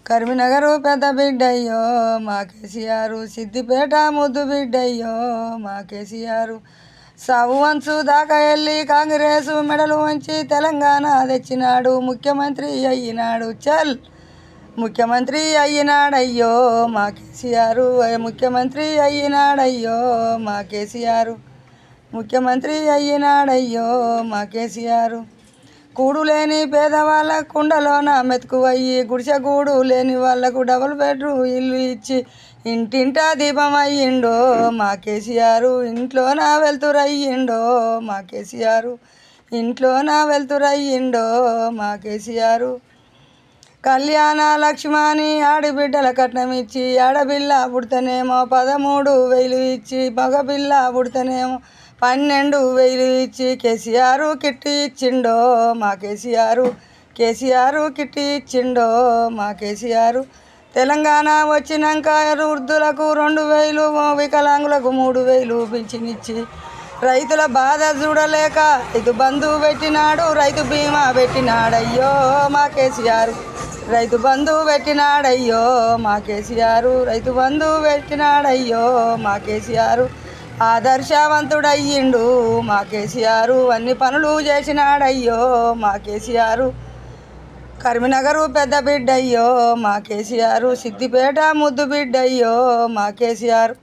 కరీంనగర్ పెద్ద బిడ్డయ్యో మా కేసీఆర్, సిద్దిపేట ముద్దు బిడ్డయ్యో మా కేసీఆర్. సావు వంచు దాకా వెళ్ళి కాంగ్రెసు మెడలు వంచి తెలంగాణ తెచ్చినాడు, ముఖ్యమంత్రి అయినాడు. చల్ ముఖ్యమంత్రి అయినాడయ్యో మా కేసీఆర్, ముఖ్యమంత్రి అయినాడయ్యో మా కేసీఆర్, ముఖ్యమంత్రి అయినాడయ్యో మా కేసీఆర్. కూడు లేని పేదవాళ్ళ కుండలోన మెతుకువయ్యి, గుడిసెగూడు లేని వాళ్ళకు డబుల్ బెడ్రూమ్ ఇల్లు ఇచ్చి ఇంటింటా దీపం అయ్యిండో మా కేసీఆర్. ఇంట్లోన వెళ్తురయ్యిండో మా కేసీఆర్, ఇంట్లోన వెళ్తురయ్యిండో మా కేసీఆర్. కళ్యాణ లక్ష్మాని ఆడబిడ్డల కట్నం ఇచ్చి, ఆడపిల్ల పుడితేనేమో 13,000 ఇచ్చి, మగపిల్ల పుడితేనేమో 12,000 ఇచ్చి కేసీఆర్ కిట్టి ఇచ్చిండో మా కేసీఆర్, కేసీఆర్ కిట్టి ఇచ్చిండో మా కేసీఆర్. తెలంగాణ వచ్చినాక వృద్ధులకు 2,000, వికలాంగులకు 3,000 పింఛనిచ్చి, రైతుల బాధ చూడలేక రైతు బంధు పెట్టినాడు, రైతు బీమా పెట్టినాడయ్యో మా కేసీఆర్, రైతు బంధు పెట్టినాడయ్యో మా కేసీఆర్, రైతు బంధు పెట్టినాడయ్యో మా కేసీఆర్. ఆదర్శవంతుడయ్యిండు మా కేసీఆర్, అన్ని పనులు చేసినాడయ్యో మా కేసీఆర్. కరీంనగర్ పెద్ద బిడ్డయ్యో మా కేసీఆర్, సిద్దిపేట ముద్దు బిడ్డయ్యో మా కేసీఆర్.